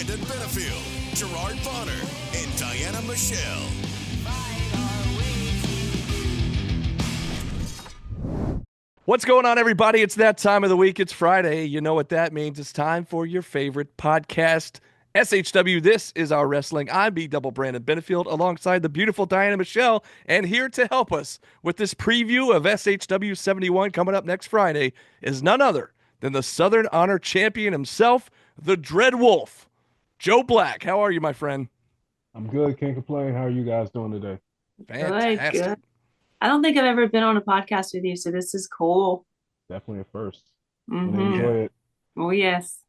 Brandon Benefield, Gerard Bonner, and Diana Michelle. What's going on, everybody? It's that time of the week. It's Friday. You know what that means. It's time for your favorite podcast, SHW. This is Our Wrestling. I'm B-Double Brandon Benefield alongside the beautiful Diana Michelle. And here to help us with this preview of SHW71 coming up next Friday is none other than the Southern Honor champion himself, the DreadWolf, Joe Black. How are you, my friend? I'm good. Can't complain. How are you guys doing today? Fantastic. Good. I don't think I've ever been on a podcast with you, so this is cool. Definitely a first. Mm-hmm. Enjoy it. Oh, yes.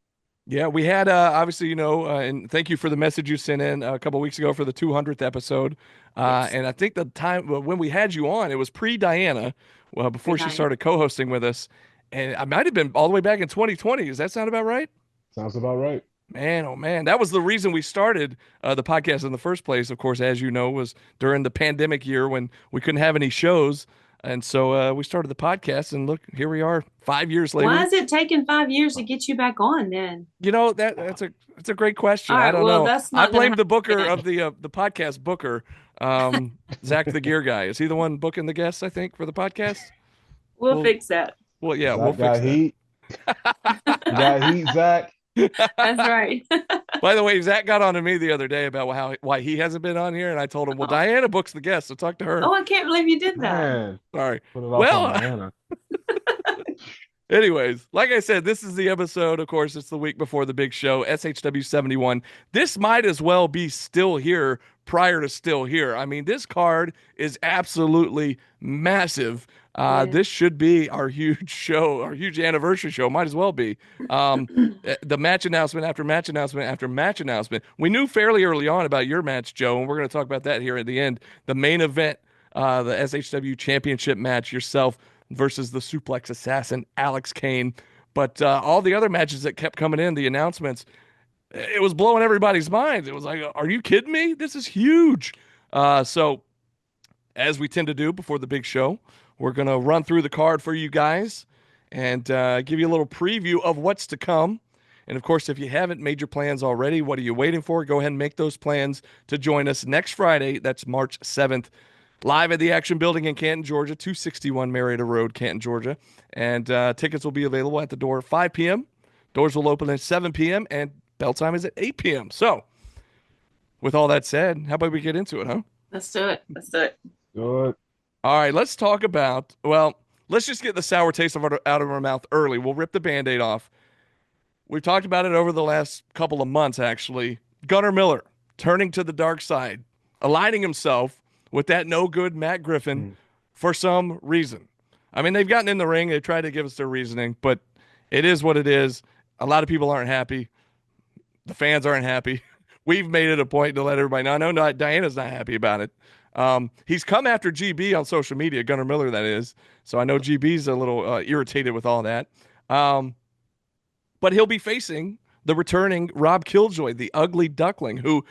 Yeah, we had obviously, and thank you for the message you sent in a couple weeks ago for the 200th episode. Yes. And I think the time when we had you on, it was pre-Diana, before she Pre-Diana. started co-hosting with us. And I might have been all the way back in 2020. Does that sound about right? Sounds about right. Man, oh man, that was the reason we started the podcast in the first place. Of course, as you know, was during the pandemic year when we couldn't have any shows. And so we started the podcast, and look, here we are 5 years later. Why has it taken 5 years to get you back on then? You know, that's a great question. All right, I don't well, know. that's I not blame gonna the booker happen. of the podcast booker, Zach the Gear Guy. Is he the one booking the guests, I think, for the podcast? We'll Well, fix that. Well, yeah, Zach we'll got fix that. heat. You got heat, Zach. That's right. By the way, Zach got on to me the other day about why he hasn't been on here, and I told him, well, Oh. Diana books the guests, so talk to her. Oh, I can't believe you did that. Man, Sorry. put it off Well, on Diana. anyways, like I said, this is the episode. Of course, it's the week before the big show, SHW71. This might as well be still here prior to still here. I mean, this card is absolutely massive. Yeah. This should be our huge show, our huge anniversary show. Might as well be. The match announcement after match announcement after match announcement. We knew fairly early on about your match, Joe, and we're going to talk about that here at the end. The main event, the SHW championship match, yourself versus the suplex assassin, Alex Kane. But all the other matches that kept coming in, the announcements, it was blowing everybody's minds. It was like, are you kidding me? This is huge. So, as we tend to do before the big show, we're going to run through the card for you guys and give you a little preview of what's to come. And, of course, if you haven't made your plans already, what are you waiting for? Go ahead and make those plans to join us next Friday. That's March 7th. Live at the Action Building in Canton, Georgia, 261 Marietta Road, Canton, Georgia. And tickets will be available at the door at 5 p.m. Doors will open at 7 p.m. and bell time is at 8 p.m. So, with all that said, how about we get into it, huh? Let's do it. Let's do it. Good. All right, let's talk about, well, let's just get the sour taste out of our mouth early. We'll rip the Band-Aid off. We've talked about it over the last couple of months, actually. Gunnar Miller turning to the dark side, aligning himself with that no-good Matt Griffin for some reason. I mean, they've gotten in the ring. They've tried to give us their reasoning, but it is what it is. A lot of people aren't happy. The fans aren't happy. We've made it a point to let everybody know. No, Diana's not happy about it. He's come after GB on social media, Gunnar Miller, that is. So I know GB's a little irritated with all that. But he'll be facing the returning Rob Killjoy, the ugly duckling, who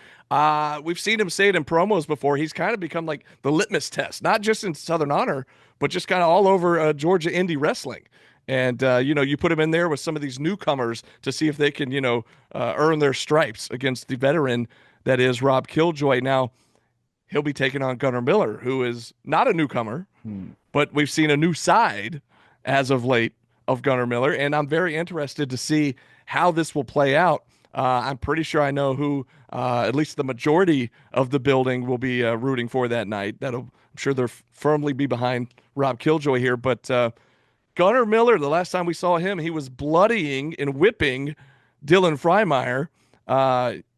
we've seen him say it in promos before. He's kind of become like the litmus test, not just in Southern Honor, but just kind of all over Georgia indie wrestling. And, you put him in there with some of these newcomers to see if they can, earn their stripes against the veteran that is Rob Killjoy. Now, he'll be taking on Gunnar Miller, who is not a newcomer, but we've seen a new side as of late of Gunnar Miller, and I'm very interested to see how this will play out. I'm pretty sure I know who, at least the majority of the building will be rooting for that night. I'm sure they'll firmly be behind Rob Killjoy here, but Gunnar Miller, the last time we saw him, he was bloodying and whipping Dylan Freimeyer,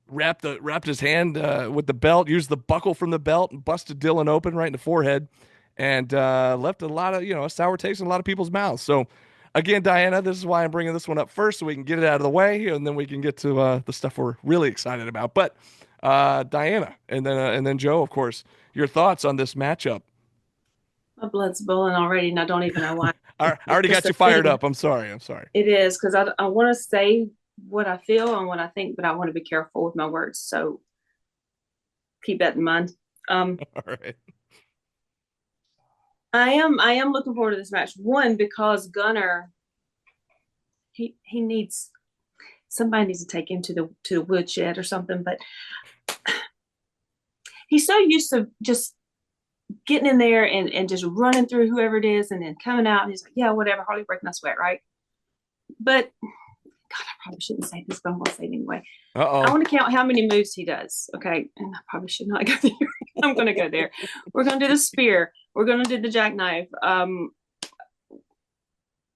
wrapped his hand with the belt, used the buckle from the belt, and busted Dylan open right in the forehead, and left a lot of, a sour taste in a lot of people's mouths. So, again, Diana, this is why I'm bringing this one up first, so we can get it out of the way, and then we can get to the stuff we're really excited about. But Diana, and then Joe, of course, your thoughts on this matchup? My blood's boiling already, and I don't even know why. I already got you fired up. I'm sorry. It is, because I want to say what I feel and what I think, but I want to be careful with my words. So keep that in mind. All right. I am looking forward to this match. One, because Gunnar, he needs somebody needs to take him to the woodshed or something. But he's so used to just getting in there and just running through whoever it is and then coming out and he's like, yeah, whatever, hardly breaking my sweat, right? But God, I probably shouldn't say this, but I'm gonna say it anyway. I want to count how many moves he does. Okay. And I probably should not go there. I'm gonna go there. We're gonna do the spear. We're gonna do the jackknife.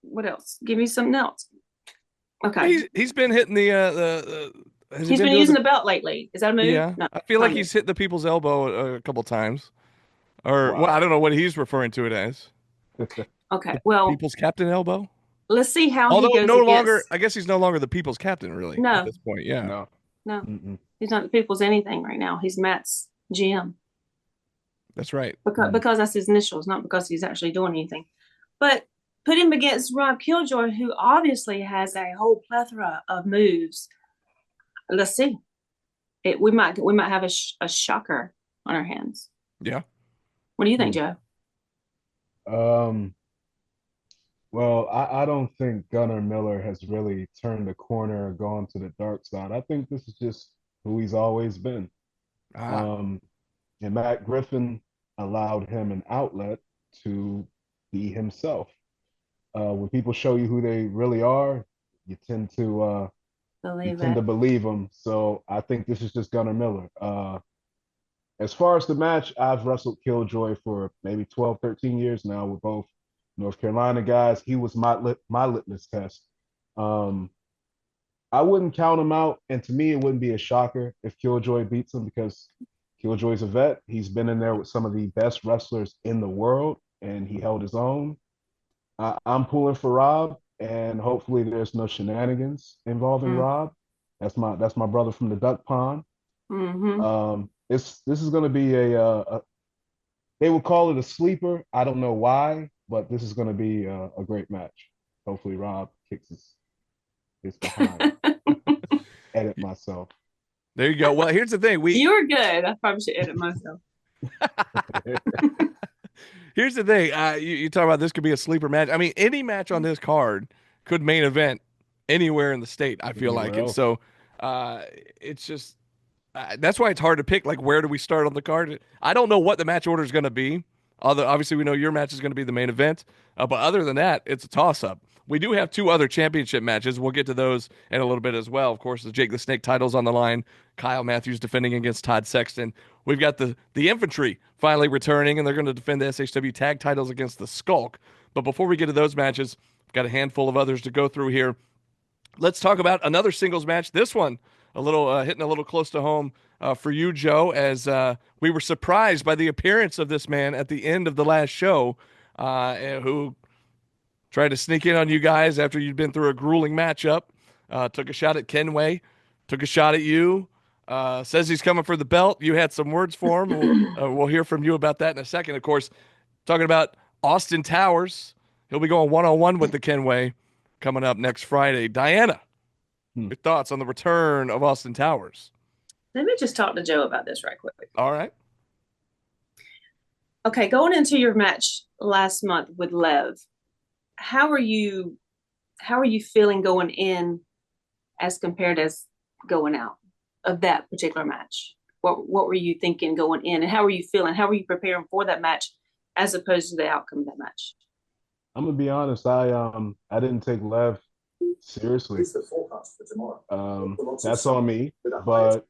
What else? Give me something else. Okay. He's been hitting the He's been using the belt lately. Is that a move? Yeah. No, I feel like he's hit the people's elbow a couple times. Or well, I don't know what he's referring to it as. Okay. Well, people's captain elbow. Let's see how Although he goes no against... longer, I guess he's no longer the people's captain, really. No. At this point, yeah. No. Mm-mm. He's not the people's anything right now. He's Matt's GM. That's right. Because that's his initials, not because he's actually doing anything. But put him against Rob Killjoy, who obviously has a whole plethora of moves. Let's see. We might have a shocker on our hands. Yeah. What do you think, Joe? Well, I don't think Gunnar Miller has really turned the corner or gone to the dark side. I think this is just who he's always been. And Matt Griffin allowed him an outlet to be himself. When people show you who they really are, you tend to believe them. So I think this is just Gunnar Miller. As far as the match, I've wrestled Killjoy for maybe 12, 13 years now. We're both North Carolina guys. He was my litmus test. I wouldn't count him out, and to me, it wouldn't be a shocker if Killjoy beats him because Killjoy's a vet. He's been in there with some of the best wrestlers in the world, and he held his own. I'm pulling for Rob, and hopefully there's no shenanigans involving Rob. That's my brother from the duck pond. This is going to be a they would call it a sleeper. I don't know why, but this is going to be a great match. Hopefully Rob kicks his behind. Edit myself. There you go. Well, here's the thing. You were good. I probably should edit myself. Here's the thing. You talk about this could be a sleeper match. I mean, any match on this card could main event anywhere in the state. I feel like it. So it's just that's why it's hard to pick. Like, where do we start on the card? I don't know what the match order is going to be. Obviously, we know your match is going to be the main event. But other than that, it's a toss-up. We do have two other championship matches. We'll get to those in a little bit as well. Of course, the Jake the Snake title's on the line. Kyle Matthews defending against Todd Sexton. We've got the Infantry finally returning, and they're going to defend the SHW tag titles against the Skulk. But before we get to those matches, we've got a handful of others to go through here. Let's talk about another singles match. This one, hitting a little close to home for you, Joe, as we were surprised by the appearance of this man at the end of the last show, who tried to sneak in on you guys after you'd been through a grueling matchup. Took a shot at Kenway, took a shot at you. Says he's coming for the belt. You had some words for him. We'll hear from you about that in a second. Of course, talking about Austin Towers. He'll be going one-on-one with the Kenway coming up next Friday. Diana, your thoughts on the return of Austin Towers? Let me just talk to Joe about this right quick. All right. Okay, going into your match last month with Lev, how are you feeling going in as compared as going out of that particular match? What were you thinking going in, and how were you feeling? How were you preparing for that match as opposed to the outcome of that match? I'm gonna be honest. I didn't take Lev seriously. That's on me. But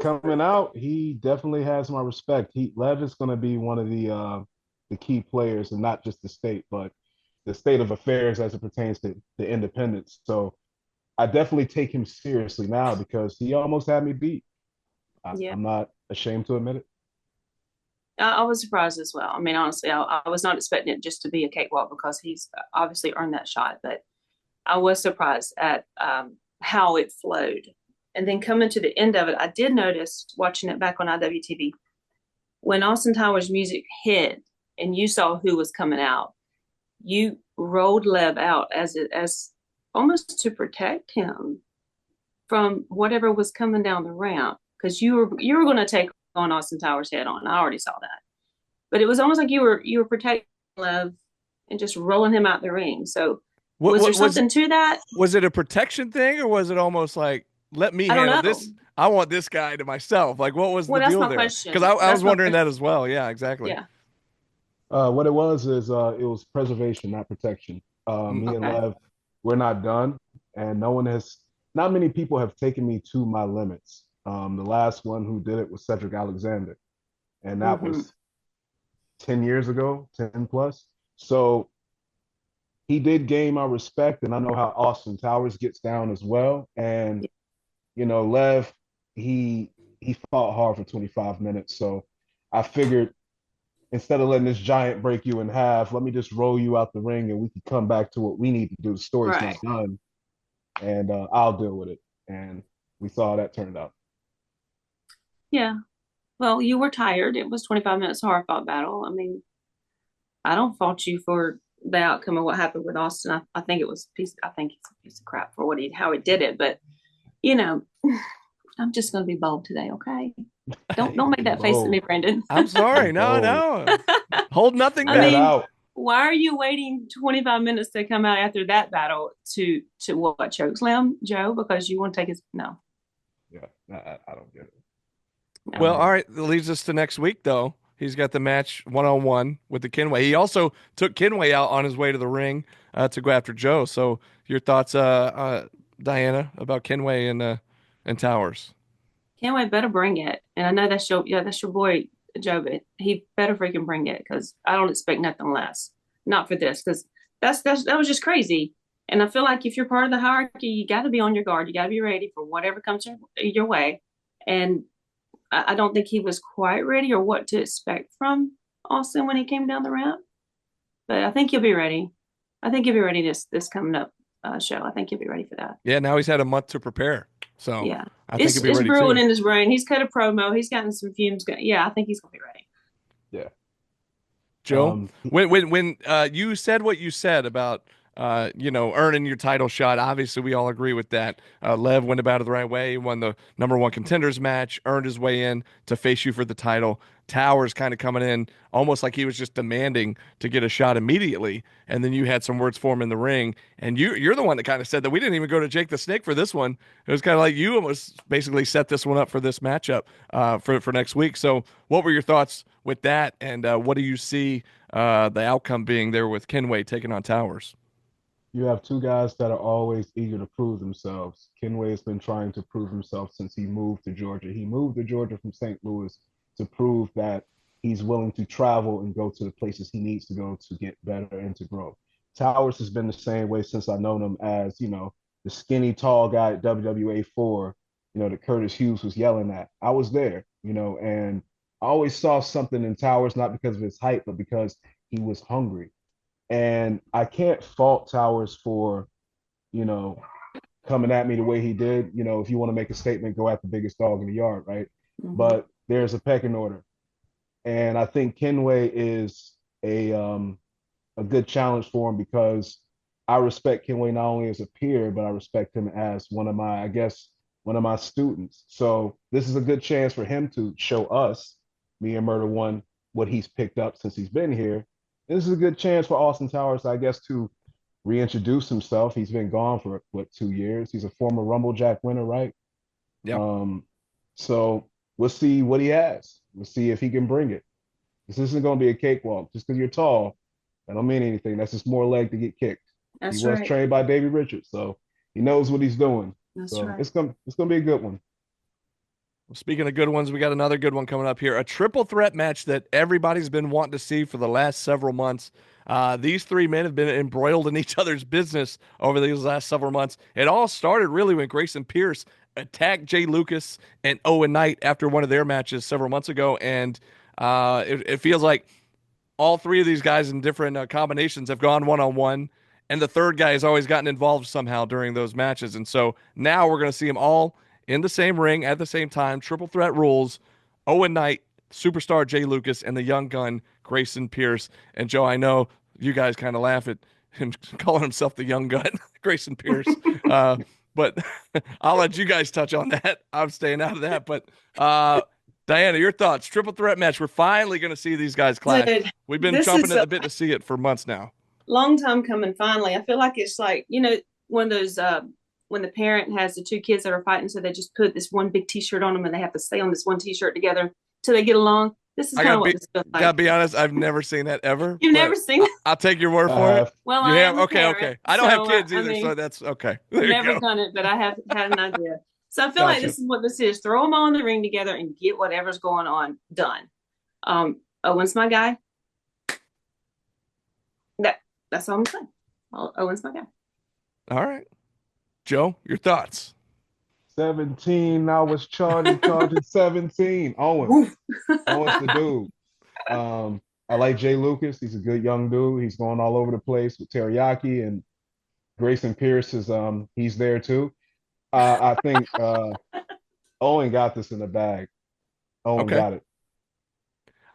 coming out, he definitely has my respect. Lev is gonna be one of the key players, and not just the state, but the state of affairs as it pertains to the independents. So I definitely take him seriously now because he almost had me beat. I'm not ashamed to admit it. I was surprised as well. I mean, honestly, I was not expecting it just to be a cakewalk because he's obviously earned that shot, but I was surprised at how it flowed. And then coming to the end of it, I did notice, watching it back on IWTV, when Austin Towers' music hit and you saw who was coming out, you rolled Lev out as almost to protect him from whatever was coming down the ramp, because you were going to take on Austin Towers head on. I already saw that, but it was almost like you were protecting Lev and just rolling him out the ring. So What, Was there what something to that? was it a protection thing, or was it almost like, let me I don't handle know. this? I want this guy to myself. Like, what was the Well, that's deal my there? Because I, question. I was That's my wondering question. that as well. Yeah, exactly. Yeah. What it was is it was preservation, not protection. Mm. Me and Okay. Lev, we're not done, and not many people have taken me to my limits. The last one who did it was Cedric Alexander, and that Mm-hmm. was 10 years ago, 10 plus. So he did gain my respect, and I know how Austin Towers gets down as well. And Lev, he he fought hard for 25 minutes, so I figured instead of letting this giant break you in half, let me just roll you out the ring and we can come back to what we need to do. The story's not Right. done, and I'll deal with it. And we saw how that turned out. Yeah. Well, you were tired. It was 25 minutes hard fought battle. I mean, I don't fault you for the outcome of what happened with Austin. I think it was a piece. I think it's a piece of crap for how he did it. But you know, I'm just going to be bold today, okay? Don't make Be that face at me, bold. Brandon. I'm Be sorry. No, bold. no. Hold nothing I Let it back. mean, out. why are you waiting 25 minutes to come out after that battle to what chokeslam Joe? Because you want to take his no. Yeah, I don't get it. Well, No. all right. That leads us to next week, though. He's got the match 1-on-1 with the Kenway. He also took Kenway out on his way to the ring to go after Joe. So, your thoughts, Diana, about Kenway and Towers? Kenway better bring it. And I know that's your boy Joe, but he better freaking bring it because I don't expect nothing less. Not for this, because that was just crazy. And I feel like if you're part of the hierarchy, you got to be on your guard. You got to be ready for whatever comes your way. And I don't think he was quite ready or what to expect from Austin when he came down the ramp. But I think he'll be ready. I think he'll be ready this coming up show. I think he'll be ready for that. Yeah, now he's had a month to prepare. So, Yeah, I think he'll be it's ready brewing too. in his brain. He's cut a promo. He's gotten some fumes. Yeah, I think he's gonna be ready. Yeah. Joe, Um, when you said what you said about earning your title shot, obviously we all agree with that. Lev went about it the right way. He won the number one contenders match, earned his way in to face you for the title. Towers kind of coming in almost like he was just demanding to get a shot immediately, and then you had some words for him in the ring, and you're the one that kind of said that we didn't even go to Jake the Snake for this one. It was kind of like you almost basically set this one up for this matchup for next week. So, what were your thoughts with that, and what do you see the outcome being there with Kenway taking on Towers? you have two guys that are always eager to prove themselves. Kenway has been trying to prove himself since he moved to Georgia. He moved to Georgia from St. Louis to prove that he's willing to travel and go to the places he needs to go to get better and to grow. Towers has been the same way since I've known him as, the skinny, tall guy at WWA4, that Curtis Hughes was yelling at. I was there, and I always saw something in Towers, not because of his height, but because he was hungry. And I can't fault Towers for, you know, coming at me the way he did. If you want to make a statement, go at the biggest dog in the yard, right? Mm-hmm. But there's a pecking order. And I think Kenway is a good challenge for him because I respect Kenway not only as a peer, but I respect him as one of my students. So this is a good chance for him to show us, me and Murder One, what he's picked up since he's been here. This is a good chance for Austin Towers, I guess, to reintroduce himself. He's been gone for what 2 years. He's a former Rumble Jack winner, right? Yeah. So we'll see what he has. We'll see if he can bring it. This isn't going to be a cakewalk. Just because you're tall, that don't mean anything. That's just more leg to get kicked. He That's was right. trained by Davey Richards, so he knows what he's doing. That's So right. it's gonna be a good one. Well, speaking of good ones, we got another good one coming up here. A triple threat match that everybody's been wanting to see for the last several months. These three men have been embroiled in each other's business over these last several months. It all started really when Grayson Pierce attacked Jay Lucas and Owen Knight after one of their matches several months ago. And it feels like all three of these guys in different combinations have gone one-on-one, and the third guy has always gotten involved somehow during those matches. And so now we're going to see them all in the same ring at the same time. Triple threat rules. Owen Knight, superstar Jay Lucas, and the young gun Grayson Pierce. And Joe, I know you guys kind of laugh at him calling himself the young gun Grayson Pierce. But I'll let you guys touch on that. I'm staying out of that. But Diana, your thoughts? Triple threat match. We're finally going to see these guys clash. Dude, We've been this chomping is at the bit to see it for months now. long time coming. Finally, I feel like it's like, one of those when the parent has the two kids that are fighting, so they just put this one big T-shirt on them, and they have to stay on this one T-shirt together till they get along. This is kind of what this feels like. Gotta be honest, I've never seen that ever. You've never seen it? I'll take your word for it. Well, You I have? am a Okay, parent, okay. I don't have kids either, I mean, so that's okay. Never done it, but I have had an idea. So I feel like this is what this is. Throw them all in the ring together and get whatever's going on done. Owen's my guy. That's all I'm saying. Owen's my guy. All right. Joe, your thoughts? 17. Now was charging 17. Owen's the dude. I like Jay Lucas. He's a good young dude. He's going all over the place with Teriyaki, and Grayson Pierce is he's there too. I think Owen got this in the bag. Owen got it.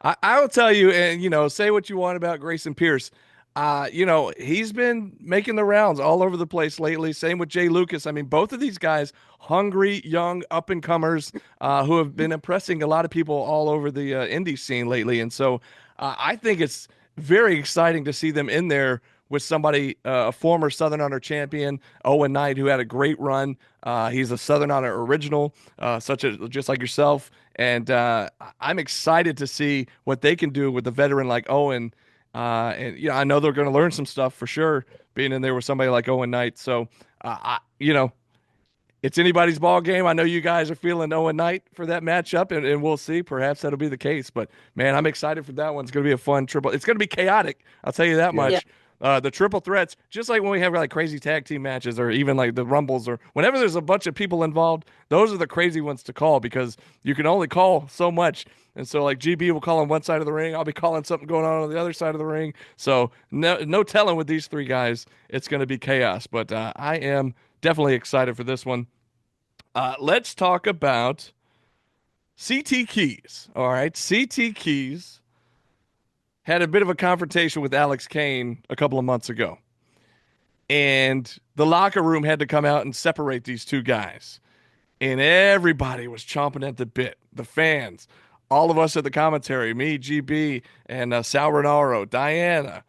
I will tell you, and say what you want about Grayson Pierce. He's been making the rounds all over the place lately. Same with Jay Lucas. I mean, both of these guys, hungry, young, up and comers, who have been impressing a lot of people all over the indie scene lately. And so I think it's very exciting to see them in there with somebody, a former Southern Honor champion, Owen Knight, who had a great run. He's a Southern Honor original, just like yourself. And I'm excited to see what they can do with a veteran like Owen. I know they're going to learn some stuff for sure, being in there with somebody like Owen Knight. So, it's anybody's ball game. I know you guys are feeling Owen Knight for that matchup, and we'll see. Perhaps that'll be the case. But, man, I'm excited for that one. It's going to be a fun triple. It's going to be chaotic. I'll tell you that much. Yeah. The triple threats, just like when we have like crazy tag team matches or even like the Rumbles or whenever there's a bunch of people involved, those are the crazy ones to call because you can only call so much. And so like GB will call on one side of the ring. I'll be calling something going on the other side of the ring. So no telling with these three guys. It's going to be chaos. But I am definitely excited for this one. Let's talk about CT Keys. All right. CT Keys had a bit of a confrontation with Alex Kane a couple of months ago. And the locker room had to come out and separate these two guys. And everybody was chomping at the bit. The fans, all of us at the commentary, me, GB, and Sal Renaro, Diana,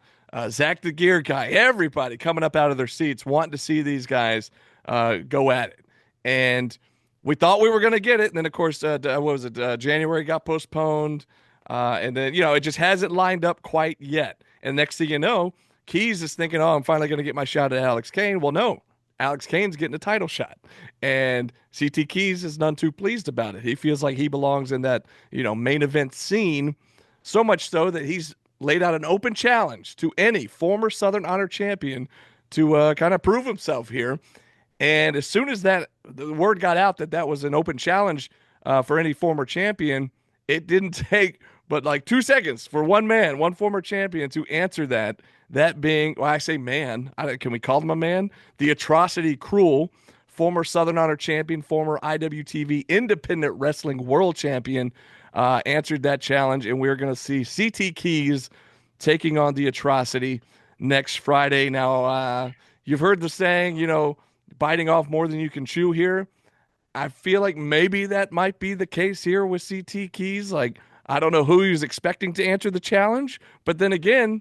Zach the Gear Guy, everybody coming up out of their seats wanting to see these guys go at it. And we thought we were going to get it. And then, of course, January got postponed. And then, it just hasn't lined up quite yet. And next thing you know, Keys is thinking, I'm finally going to get my shot at Alex Kane. Well, no, Alex Kane's getting a title shot. And CT Keys is none too pleased about it. He feels like he belongs in that, main event scene, so much so that he's laid out an open challenge to any former Southern Honor champion to kind of prove himself here. And as soon as the word got out that was an open challenge for any former champion, it didn't take but like 2 seconds for one former champion to answer that. That being, I say man, can we call him a man? The Atrocity Cruel, former Southern Honor champion, former IWTV Independent Wrestling World Champion, answered that challenge. And we're going to see CT Keys taking on the Atrocity next Friday. Now, you've heard the saying, biting off more than you can chew here. I feel like maybe that might be the case here with CT Keys. Like, I don't know who he was expecting to answer the challenge, but then again,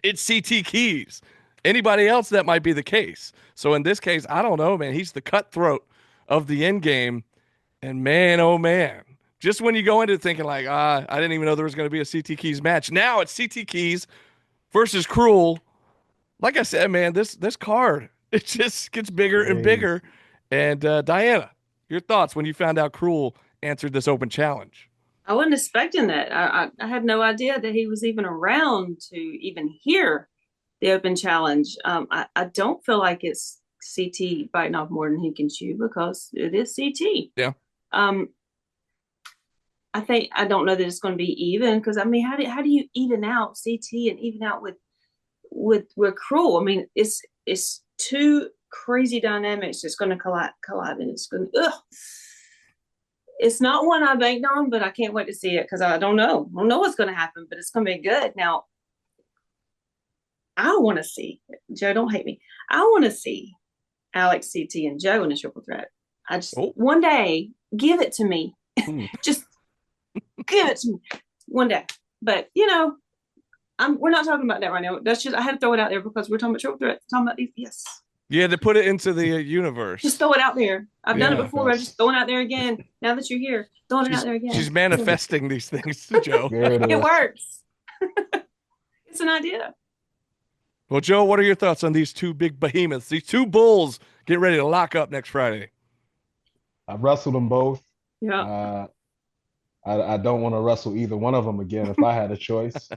it's CT Keys. Anybody else, that might be the case. So in this case, I don't know, man. He's the cutthroat of the end game. And man, oh man, just when you go into thinking like, I didn't even know there was going to be a CT Keys match. Now it's CT Keys versus Cruel. Like I said, man, this card, it just gets bigger and bigger. And Diana, your thoughts when you found out Cruel answered this open challenge? I wasn't expecting that. I had no idea that he was even around to even hear the open challenge. I don't feel like it's CT biting off more than he can chew because it is CT. Yeah. I don't know that it's going to be even because, I mean, how do you even out CT and even out with Cruel? I mean, it's two crazy dynamics that's going to collide and it's going to it's not one I banked on, but I can't wait to see it because I don't know what's going to happen, but it's going to be good. Now I want to see Joe, don't hate me, I want to see Alex, CT, and Joe in a triple threat. I just one day give it to me. Just give it to me one day. But we're not talking about that right now. That's just I had to throw it out there because we're talking about triple threats, talking about these. Yes. Yeah, to put it into the universe. Just throw it out there. I've done it before, but I'm just throwing it out there again. Now that you're here, throwing it out there again. She's manifesting these things, Joe. It works. It's an idea. Well, Joe, what are your thoughts on these two big behemoths? These two bulls get ready to lock up next Friday. I've wrestled them both. Yeah. I don't want to wrestle either one of them again if I had a choice.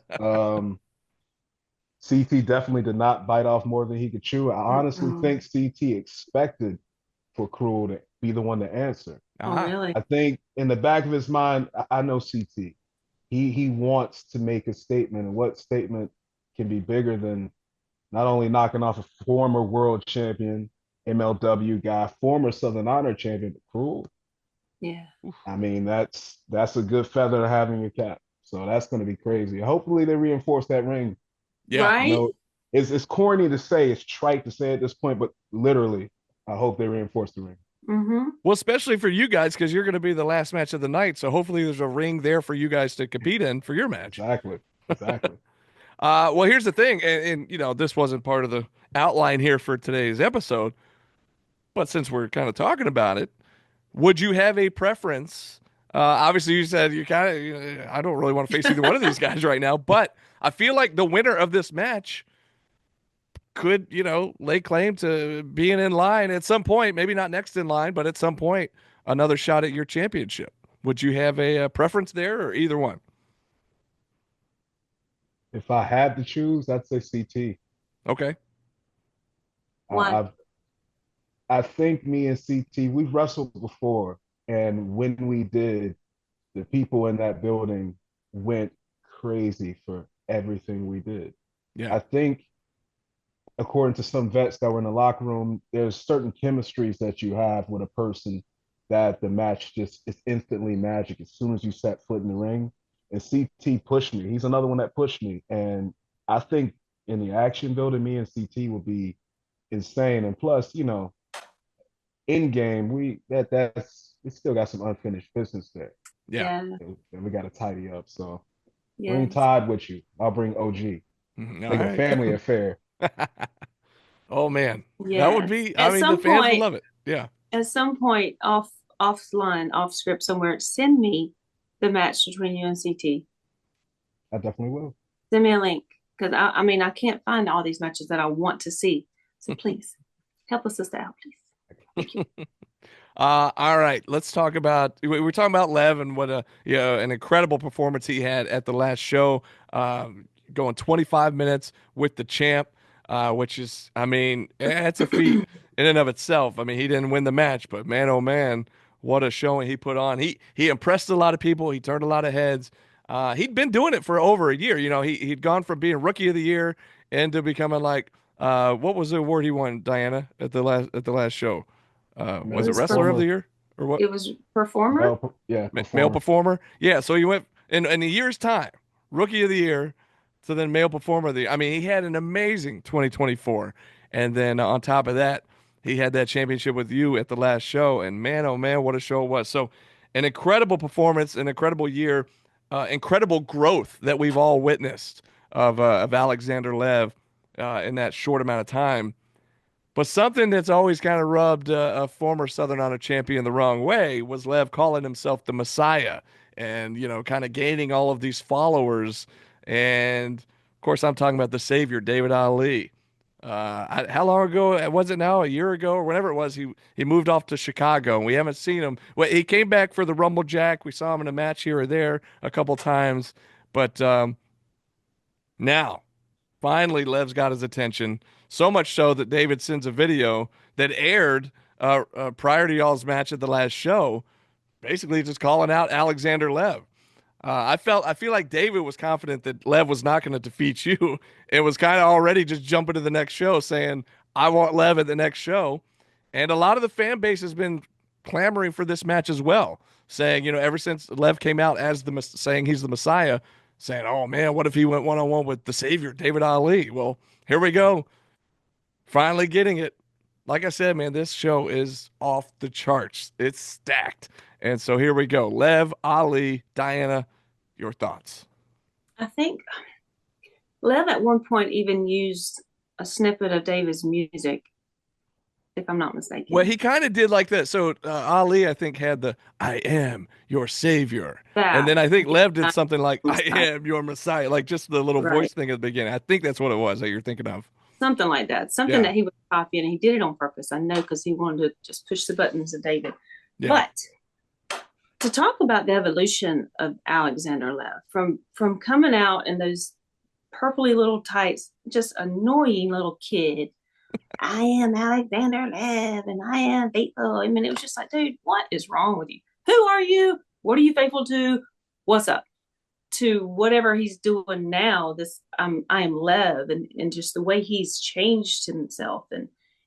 CT definitely did not bite off more than he could chew. I honestly think CT expected for Cruel to be the one to answer. Oh, really? I think in the back of his mind, I know CT. He wants to make a statement, and what statement can be bigger than not only knocking off a former world champion, MLW guy, former Southern Honor champion, but Cruel. Yeah. I mean, that's a good feather to have in your cap. So that's going to be crazy. Hopefully they reinforce that ring. Yeah. Right? You know, it's corny to say, it's trite to say at this point, but literally, I hope they reinforce the ring. Mm-hmm. Well, especially for you guys, because you're going to be the last match of the night. So hopefully there's a ring there for you guys to compete in for your match. Exactly. Well, here's the thing. And, you know, this wasn't part of the outline here for today's episode. But since we're kind of talking about it, would you have a preference? Obviously, you said you kind of, I don't really want to face either one of these guys right now. But I feel like the winner of this match could, you know, lay claim to being in line at some point, maybe not next in line, but at some point, another shot at your championship. Would you have a preference there or either one? If I had to choose, I'd say CT. Okay. Why? I think me and CT, we've wrestled before. And when we did, the people in that building went crazy for everything we did. Yeah. I think, according to some vets that were in the locker room, there's certain chemistries that you have with a person that the match just is instantly magic as soon as you set foot in the ring. And CT pushed me. He's another one that pushed me. And I think in the action building, me and CT will be insane. And plus, you know, in game, we still got some unfinished business there. Yeah. And we got to tidy up. So Yes. bring Todd with you. I'll bring OG. Make a family affair. Oh man, Yes. that would be. At I mean, some the fans point- would love it. Yeah. At some point, off script somewhere, send me the match between you and CT. I definitely will. Send me a link because I mean I can't find all these matches that I want to see. So please help a sister out, please. Thank you. All right, let's talk about. We're talking about Lev and what an incredible performance he had at the last show, going 25 minutes with the champ, which is, I mean, it's a feat in and of itself. I mean, he didn't win the match, but man, oh man, what a showing he put on. He impressed a lot of people. He turned a lot of heads. He'd been doing it for over a year. You know, he'd gone from being Rookie of the Year into becoming like, what was the award he won, Diana, at the last show? Was it Wrestler of the Year or what? It was Performer. Male performer. Yeah. So he went in a year's time, Rookie of the Year, to then Male Performer of the Year. I mean, he had an amazing 2024, and then on top of that, he had that championship with you at the last show. And man, oh man, what a show it was! So, an incredible performance, an incredible year, incredible growth that we've all witnessed of Alexander Lev in that short amount of time. But something that's always kind of rubbed a former Southern Honor champion the wrong way was Lev calling himself the Messiah and, you know, kind of gaining all of these followers. And, of course, I'm talking about the Savior, David Ali. How long ago was it now? A year ago or whenever it was, he moved off to Chicago, and we haven't seen him. Well, he came back for the Rumble Jack. We saw him in a match here or there a couple times. But now, finally, Lev's got his attention. So much so that David sends a video that aired prior to y'all's match at the last show, basically just calling out Alexander Lev. I feel like David was confident that Lev was not going to defeat you. It was kind of already just jumping to the next show saying, I want Lev at the next show. And a lot of the fan base has been clamoring for this match as well, saying, you know, ever since Lev came out as saying he's the Messiah, saying, oh man, what if he went one-on-one with the Savior, David Ali? Well, here we go. Finally getting it. Like I said, man, this show is off the charts. It's stacked. And so here we go. Lev, Ali, Diana, your thoughts. I think Lev at one point even used a snippet of David's music, if I'm not Well, mistaken. he kind of did like that. So Ali, I think, had the "I am your savior," and That, then I think yeah, Lev did something like "I Messiah. am your Messiah," like just the little Right. voice thing at the beginning. I think that's what it was that you're thinking of. Something like that. Something Yeah, that he was copying, and he did it on purpose. I know because he wanted to just push the buttons of David. yeah. But to talk about the evolution of Alexander Lev from coming out in those purpley little tights, just annoying little kid. I am Alexander Lev and I am faithful. I mean, it was just like, dude, what is wrong with you? Who are you? What are you faithful to? What's up? To whatever he's doing now, this I am Lev, and just the way he's changed himself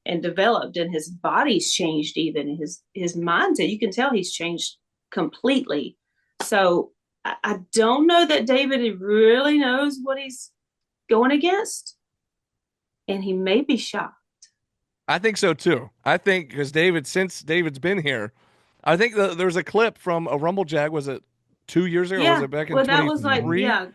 and developed, and his body's changed, even his mindset. You can tell he's changed completely. So I don't know that David really knows what he's going against, and he may be shocked. I think so too. I think because since David's been here, I think there's a clip from a Rumble Jag. Was it 2 years ago? Or was Yeah, it back in well, that was like, 23? yeah,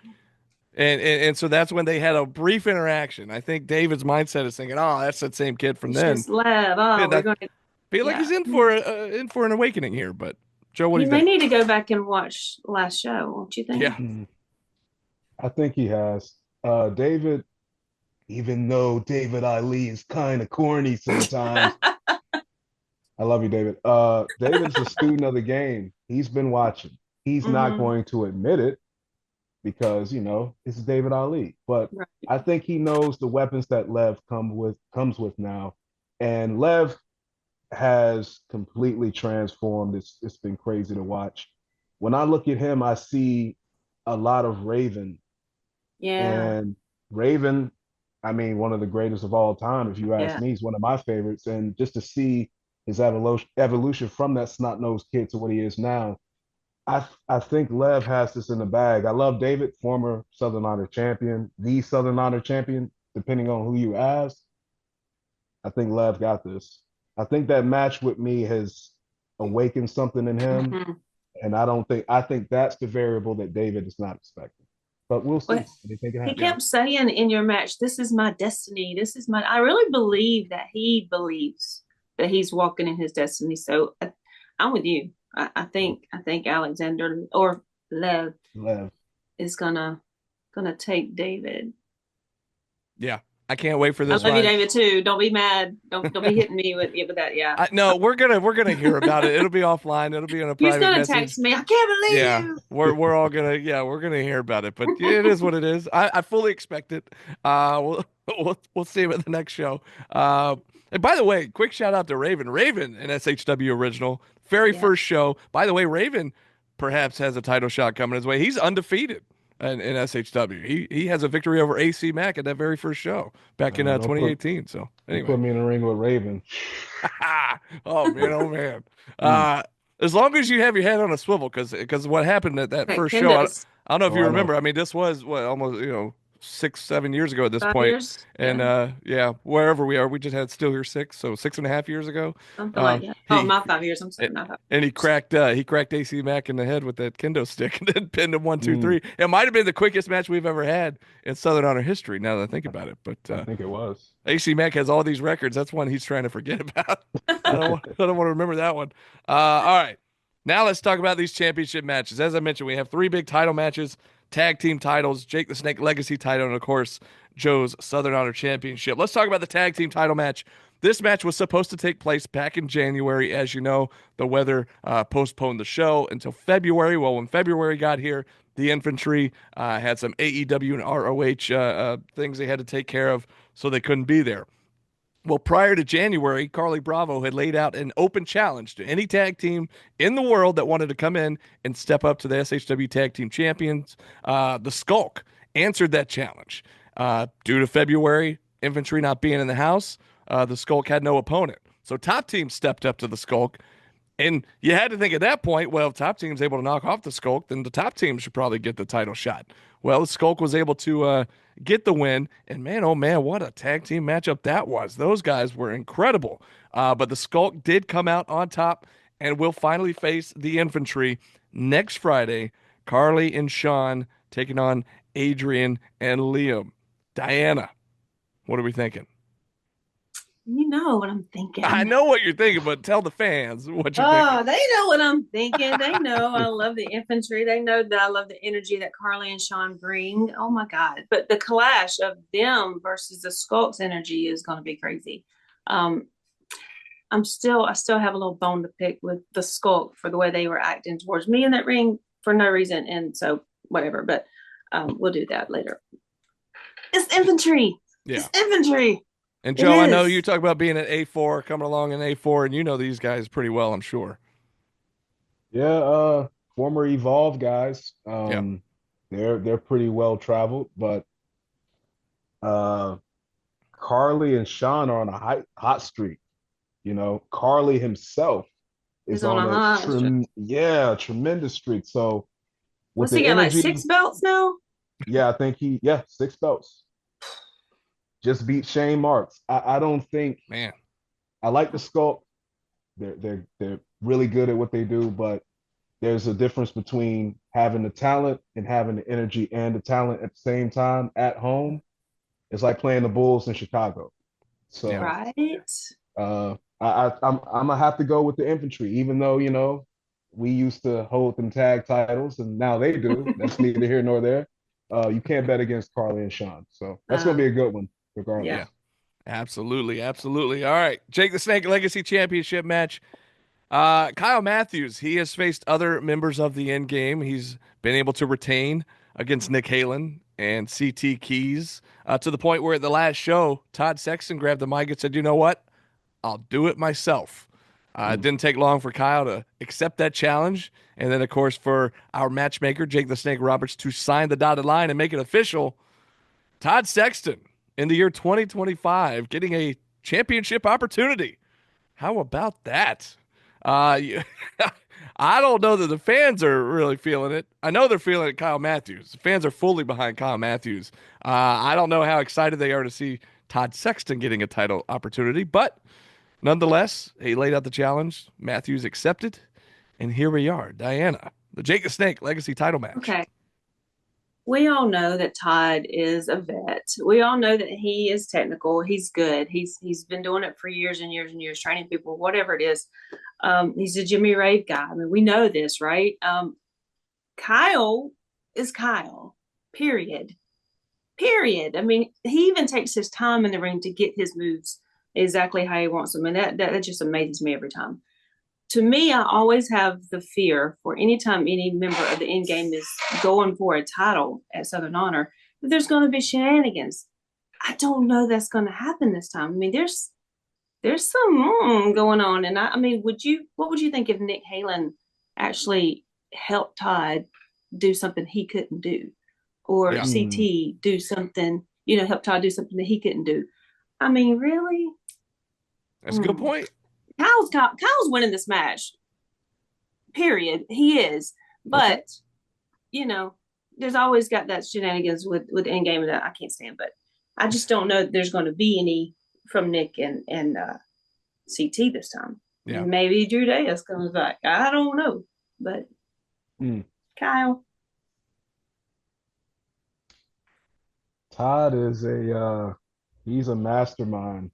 And so that's when they had a brief interaction. I think David's mindset is thinking, "Oh, that's that same kid from it's then." just Lev. Oh, And we're I going to, feel like yeah. he's in for an awakening here. But Joe, what do You you may think? need to go back and watch last show, won't you think? Yeah, Mhm. I think he has. David, even though David Ali is kind of corny sometimes, I love you, David. David's a student of the game. He's been watching. He's not Mm-hmm. going to admit it because, it's David Ali. But Right. I think he knows the weapons that Lev comes with now. And Lev has completely transformed. It's been crazy to watch. When I look at him, I see a lot of Raven. Yeah. And Raven, I mean, one of the greatest of all time, if you ask Yeah. me, he's one of my favorites. And just to see his evolution from that snot-nosed kid to what he is now, I think Lev has this in the bag. I love David, former Southern Honor champion, the Southern Honor champion, depending on who you ask. I think Lev got this. I think that match with me has awakened something in him. Mm-hmm. And I think that's the variable that David is not expecting. But we'll Well, see. Anything can he happen. yeah. kept saying in your match, "This is my destiny. This is my." I really believe that he believes that he's walking in his destiny. So I'm with you. I think Alexander or Lev Lev. is gonna take David. Yeah. I can't wait for I this love you, one. David, too. Don't be mad. Don't be hitting me with that. Yeah. No, we're gonna hear about it. It'll be offline. It'll be in a He's private gonna message. text me. I can't believe Yeah, you. we're all gonna we're gonna hear about it, but yeah, it is what it is. I fully expect it. We'll we'll see him at the next show. And by the way, quick shout out to Raven. Raven, an SHW original, very Yeah. first show. By the way, Raven perhaps has a title shot coming his way. He's undefeated in SHW. He has a victory over AC Mack at that very first show back in Don't put 2018. So don't anyway. put me in the ring with Raven. Oh man, oh man. Mm. As long as you have your head on a swivel, because what happened at that That first show, Kendo's I don't know if Oh, you I know. remember. I mean, this was what almost 6-7 years ago at this 5 years. point, and Yeah. yeah, wherever we are, we just had Still Here 6, so 6.5 years ago. Something Uh, like that. Oh, he my 5 years. I'm sorry. and, My 5. and he cracked AC Mack in the head with that kendo stick and then pinned him one, two, Mm. three. It might have been the quickest match we've ever had in Southern Honor history. Now that I think about it, but I think it was. AC Mack has all these records. That's one he's trying to forget about. I don't want to remember that one. All right. Now let's talk about these championship matches. As I mentioned, we have three big title matches, tag team titles, Jake the Snake Legacy title, and of course, Joe's Southern Honor Championship. Let's talk about the tag team title match. This match was supposed to take place back in January. As you know, the weather postponed the show until February. Well, when February got here, the infantry had some AEW and ROH things they had to take care of, so they couldn't be there. Well, prior to January, Carly Bravo had laid out an open challenge to any tag team in the world that wanted to come in and step up to the SHW Tag Team Champions. The Skulk answered that challenge. Due to February infantry not being in the house, the Skulk had no opponent. So Top Team stepped up to the Skulk. And you had to think at that point, well, if Top Team's able to knock off the Skulk, then the Top Team should probably get the title shot. Well, the Skulk was able to get the win, and man, oh man, what a tag team matchup that was. Those guys were incredible. But the Skulk did come out on top and will finally face the infantry next Friday. Carly and Sean taking on Adrian and Liam. Diana, what are we thinking? You know what I'm thinking. I know what you're thinking, but tell the fans what you're Oh, thinking. they know what I'm thinking. They know I love the infantry. They know that I love the energy that Carly and Sean bring. Oh my God. But the clash of them versus the Skulks energy is going to be crazy. Um, I still have a little bone to pick with the Skulk for the way they were acting towards me in that ring for no reason. And so whatever, but we'll do that later. It's infantry. Yeah. It's infantry. And Joe, I know you talk about being at A4, coming along in A4, and you know these guys pretty well, I'm sure. Yeah, former Evolve guys. Yeah. They're pretty well traveled, but Carly and Sean are on a hot streak. You know, Carly himself is on a hot streak. Tremendous streak. So with What's he the got, like energy, 6 belts now? I think 6 belts. Just beat Shane Marks. I don't think, man. I like the Skulk. They're really good at what they do, but there's a difference between having the talent and having the energy and the talent at the same time at home. It's like playing the Bulls in Chicago. So right. I'm gonna have to go with the infantry, even though we used to hold them tag titles and now they do. That's neither here nor there. You can't bet against Carly and Sean, so that's gonna be a good one, regardless. Yeah, absolutely. All right, Jake the Snake Legacy Championship match. Kyle Matthews, he has faced other members of the end game. He's been able to retain against Nick Halen and CT Keys to the point where at the last show, Todd Sexton grabbed the mic and said, "You know what? I'll do it myself." It didn't take long for Kyle to accept that challenge. And then, of course, for our matchmaker, Jake the Snake Roberts, to sign the dotted line and make it official. Todd Sexton, in the year 2025, getting a championship opportunity. How about that? I don't know that the fans are really feeling it. I know they're feeling it, Kyle Matthews. The fans are fully behind Kyle Matthews. I don't know how excited they are to see Todd Sexton getting a title opportunity, but nonetheless, he laid out the challenge. Matthews accepted, and here we are. Diana, the Jake the Snake Legacy title match. Okay. We all know that Todd is a vet. We all know that he is technical. He's good. He's been doing it for years and years and years, training people, whatever it is. He's a Jimmy Rave guy. I mean, we know this, right? Kyle is Kyle, period. I mean, he even takes his time in the ring to get his moves exactly how he wants them. And that just amazes me every time. To me, I always have the fear for any time any member of the end game is going for a title at Southern Honor, that there's going to be shenanigans. I don't know that's going to happen this time. I mean, there's some going on. And I mean, what would you think if Nick Halen actually helped Todd do something he couldn't do? Or CT do something, help Todd do something that he couldn't do? I mean, really? That's a good point. Kyle's winning this match. Period. He is. But, there's always got that shenanigans with the end game that I can't stand. But I just don't know that there's going to be any from Nick and CT this time. Yeah. Maybe Drew Diaz comes back. I don't know. But Kyle. Todd is he's a mastermind.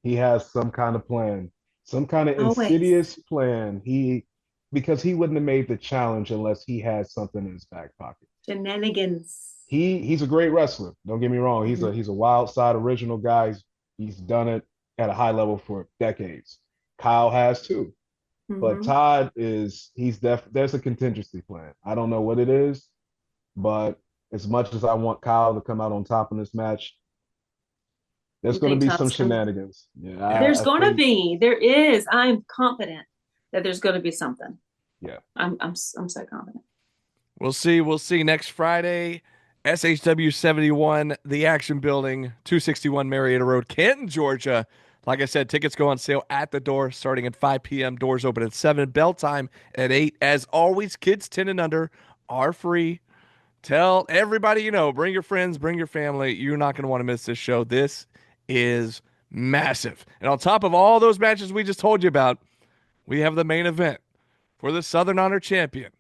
He has some kind of plan, some kind of insidious plan. Because he wouldn't have made the challenge unless he had something in his back pocket. Shenanigans. He's a great wrestler. Don't get me wrong. He's a wild side original guy. He's done it at a high level for decades. Kyle has too. But Todd there's a contingency plan. I don't know what it is, but as much as I want Kyle to come out on top in this match, there's going to be some shenanigans. Yeah, there's going to be. There is. I'm confident that there's going to be something. Yeah, I'm so confident. We'll see next Friday. SHW71, the Action Building, 261 Marietta Road, Canton, Georgia. Like I said, tickets go on sale at the door starting at 5 p.m. Doors open at 7. Bell time at 8. As always, kids 10 and under are free. Tell everybody bring your friends, bring your family. You're not going to want to miss this show. This is massive. And on top of all those matches we just told you about, we have the main event for the Southern Honor champion.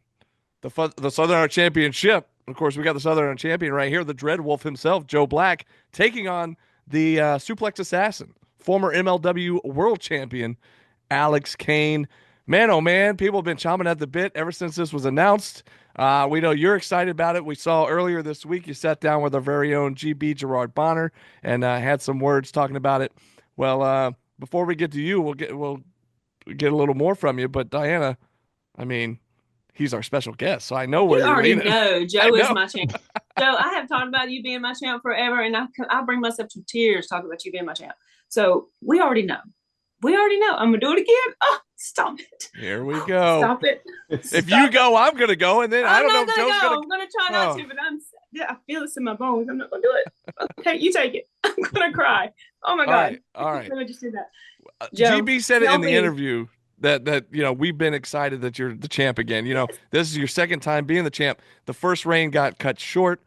The Southern Honor Championship Of course, we got the Southern champion right here, the DreadWolf himself, Joe Black, taking on the Suplex Assassin, former MLW World Champion, Alex Kane. Man, oh man, people have been chomping at the bit ever since this was announced. We know you're excited about it. We saw earlier this week you sat down with our very own GB Gerard Bonner and had some words talking about it. Well, before we get to you, we'll get a little more from you. But Diana, I mean, he's our special guest, so I know where You you're already leaning. know I Joe is know. my champ. Joe, I have talked about you being my champ forever, and I bring myself to tears talking about you being my champ. So we already know. We already know. I'm gonna do it again. Oh, stop it! Here we go. Stop it! If you go, I'm gonna go, and then I don't know if Joe's gonna. I'm gonna try not to, but I feel this in my bones. I'm not gonna do it. Okay, you take it. I'm gonna cry. Oh my god! All right. Let me just do that. Joe, GB said it in the me. interview that we've been excited that you're the champ again. This is your second time being the champ. The first reign got cut short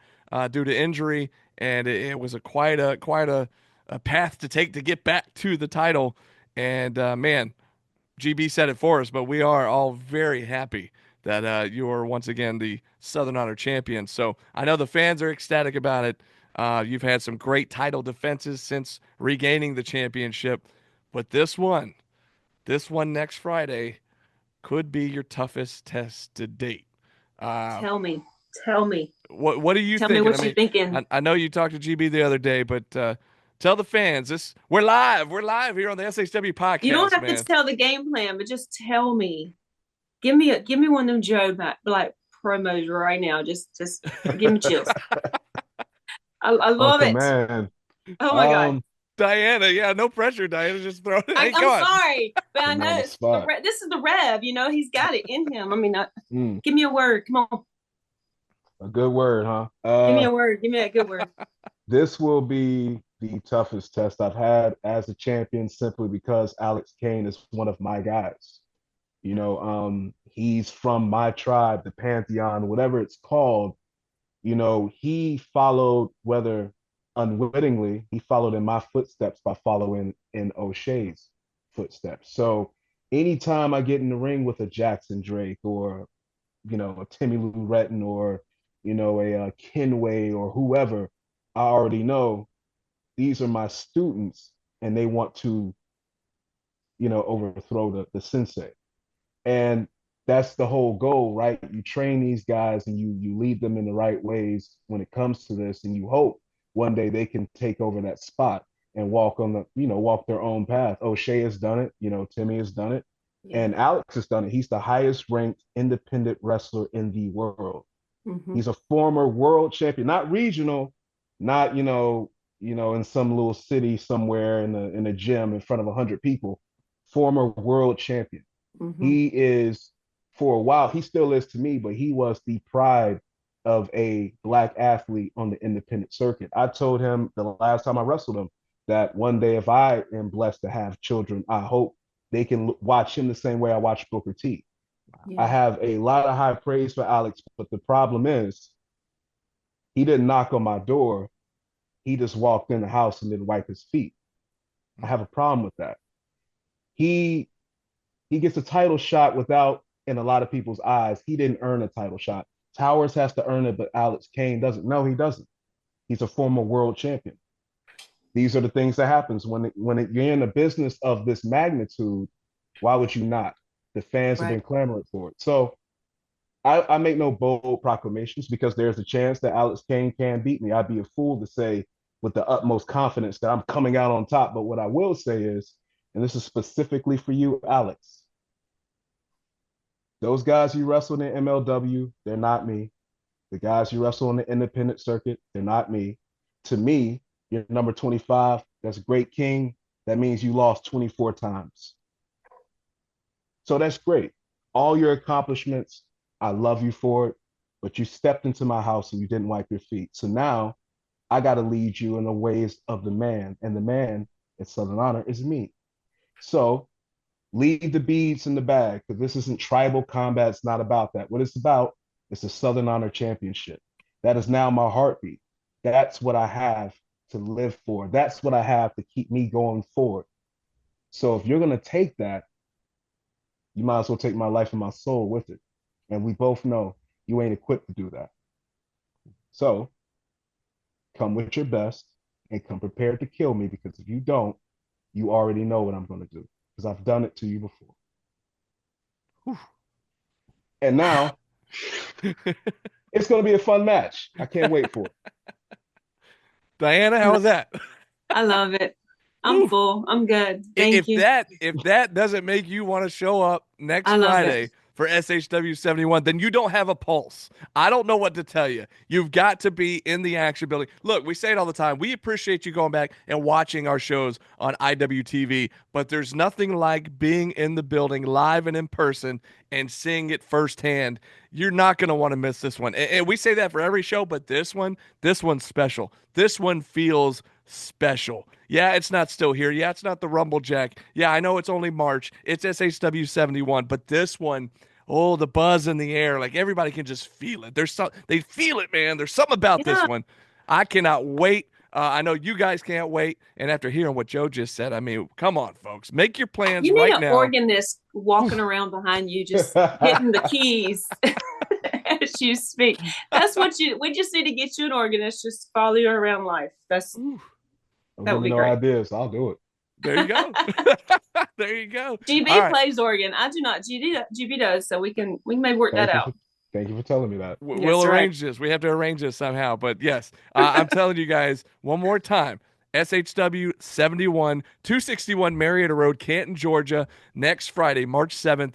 due to injury, and it was quite a path to take to get back to the title. And man, GB said it for us, but we are all very happy that you are once again the Southern Honor champion. So I know the fans are ecstatic about it. You've had some great title defenses since regaining the championship, but this one next Friday could be your toughest test to date. Tell me. What are you thinking? Tell me what you're thinking. I know you talked to GB the other day, but tell the fans we're live here on the SHW podcast. You don't have to tell the game plan, but just tell me. Give me one of them Joe like promos right now. Just give me chills. I love it. Man. Oh my god. Diana, yeah, no pressure, Diana. Just throw it. I'm sorry, but I know this is the Rev. He's got it in him. I mean, give me a word. Come on. A good word, huh? Give me a word. Give me a good word. This will be the toughest test I've had as a champion, simply because Alex Kane is one of my guys. He's from my tribe, the Pantheon, whatever it's called. He followed, whether unwittingly, he followed in my footsteps by following in O'Shea's footsteps. So anytime I get in the ring with a Jackson Drake or, a Timmy Lou Retton or, a Kenway or whoever, I already know these are my students and they want to, overthrow the sensei. And that's the whole goal, right? You train these guys and you lead them in the right ways when it comes to this, and you hope one day they can take over that spot and walk their own path. O'Shea has done it, Timmy has done it, and Alex has done it. He's the highest ranked independent wrestler in the world. Mm-hmm. He's a former world champion, not regional, not in some little city somewhere in a gym in front of 100 people. Former world champion. Mm-hmm. He is, for a while, he still is to me, but he was the pride of a Black athlete on the independent circuit. I told him the last time I wrestled him that one day, if I am blessed to have children, I hope they can watch him the same way I watch Booker T. Yeah. I have a lot of high praise for Alex, but the problem is he didn't knock on my door. He just walked in the house and didn't wipe his feet. I have a problem with that. He gets a title shot without, in a lot of people's eyes, he didn't earn a title shot. Towers has to earn it, but Alex Kane doesn't. No, he doesn't. He's a former world champion. These are the things that happens when you're in a business of this magnitude. Why would you not? The fans have been clamoring for it. So I make no bold proclamations because there's a chance that Alex Kane can beat me. I'd be a fool to say with the utmost confidence that I'm coming out on top. But what I will say is, and this is specifically for you, Alex, those guys you wrestled in MLW, they're not me. The guys you wrestle on the independent circuit, they're not me. To me, you're number 25. That's Great King. That means you lost 24 times. So that's great. All your accomplishments, I love you for it, but you stepped into my house and you didn't wipe your feet. So now I got to lead you in the ways of the man, and the man at Southern Honor is me. So leave the beads in the bag, because this isn't tribal combat. It's not about that. What it's about is the Southern Honor Championship. That is now my heartbeat. That's what I have to live for. That's what I have to keep me going forward. So if you're going to take that, you might as well take my life and my soul with it. And we both know you ain't equipped to do that. So come with your best and come prepared to kill me, because if you don't, you already know what I'm going to do, because I've done it to you before. Whew. And now it's going to be a fun match. I can't wait for it. Diana, how was that? I love it. I'm Ooh. full. I'm good. Thank you. If that doesn't make you want to show up next I love Friday it. for SHW71, then you don't have a pulse. I don't know what to tell you. You've got to be in the action building. Look, we say it all the time. We appreciate you going back and watching our shows on IWTV, but there's nothing like being in the building live and in person and seeing it firsthand. You're not going to want to miss this one. And we say that for every show, but this one's special. This one feels special. Yeah, it's not still here. Yeah, it's not the Rumble Jack. Yeah, I know it's only March. It's SHW71, but this one, oh, the buzz in the air, like everybody can just feel it. They feel it, man. There's something about this one. I cannot wait. I know you guys can't wait. And after hearing what Joe just said, I mean, come on, folks, make your plans You need right an now. organist walking around behind you, just hitting the keys as you speak. That's what we just need to get you an organist, just follow you around life. That would be great. Ideas. I'll do it. There you go. There you go. GB plays organ. I do not. GB does, so we can maybe work that out. Thank you for telling me that. We'll arrange this. We have to arrange this somehow. But yes, I'm telling you guys one more time. SHW 71, 261 Marietta Road, Canton, Georgia, next Friday, March 7th.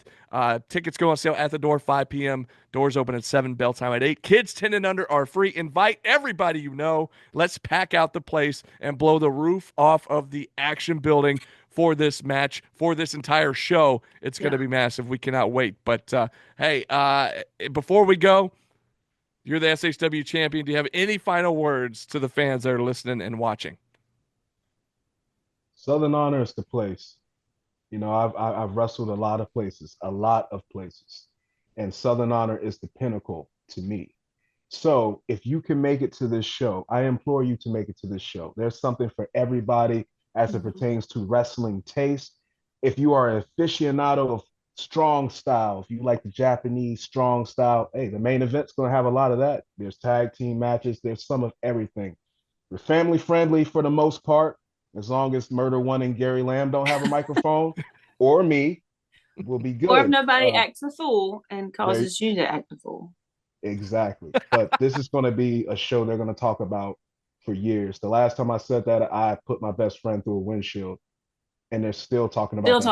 Tickets go on sale at the door, 5 p.m. Doors open at 7, bell time at 8. Kids 10 and under are free. Invite everybody you know. Let's pack out the place and blow the roof off of the action building for this match, for this entire show. It's going to be massive. We cannot wait. But, hey, before we go, you're the SHW champion. Do you have any final words to the fans that are listening and watching? Southern Honor is the place. You know, I've wrestled a lot of places, and Southern Honor is the pinnacle to me. So if you can make it to this show, I implore you to make it to this show. There's something for everybody as it pertains to wrestling taste. If you are an aficionado of strong style, if you like the Japanese strong style, hey, the main event's going to have a lot of that. There's tag team matches. There's some of everything. We're family friendly for the most part. As long as Murder One and Gary Lamb don't have a microphone, or me, we'll be good. Or if nobody acts a fool and causes you to act a fool. Exactly. But this is going to be a show they're going to talk about for years. The last time I said that, I put my best friend through a windshield, and they're still talking about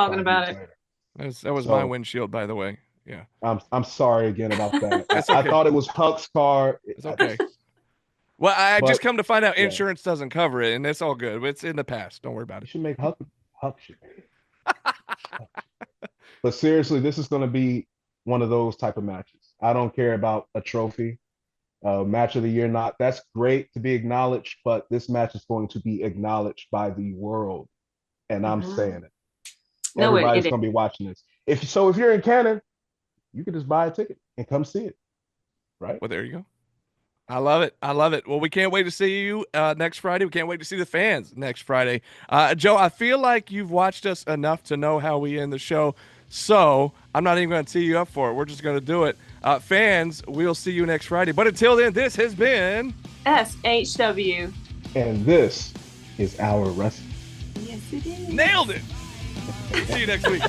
it. That was my windshield, by the way. Yeah. I'm sorry again about that. I thought it was Huck's car. It's okay. Well, I just come to find out insurance doesn't cover it, and it's all good. It's in the past. Don't worry about it. You should make Huck shit. But seriously, this is going to be one of those type of matches. I don't care about a trophy, match of the year, not. That's great to be acknowledged, but this match is going to be acknowledged by the world, and I'm saying it. Everybody's going to be watching this. If you're in Canada, you can just buy a ticket and come see it. Right? Well, there you go. I love it. I love it. Well, we can't wait to see you next Friday. We can't wait to see the fans next Friday. Joe, I feel like you've watched us enough to know how we end the show, so I'm not even going to tee you up for it. We're just going to do it. Fans, we'll see you next Friday. But until then, this has been SHW. And this is our wrestling. Yes, it is. Nailed it. See you next week.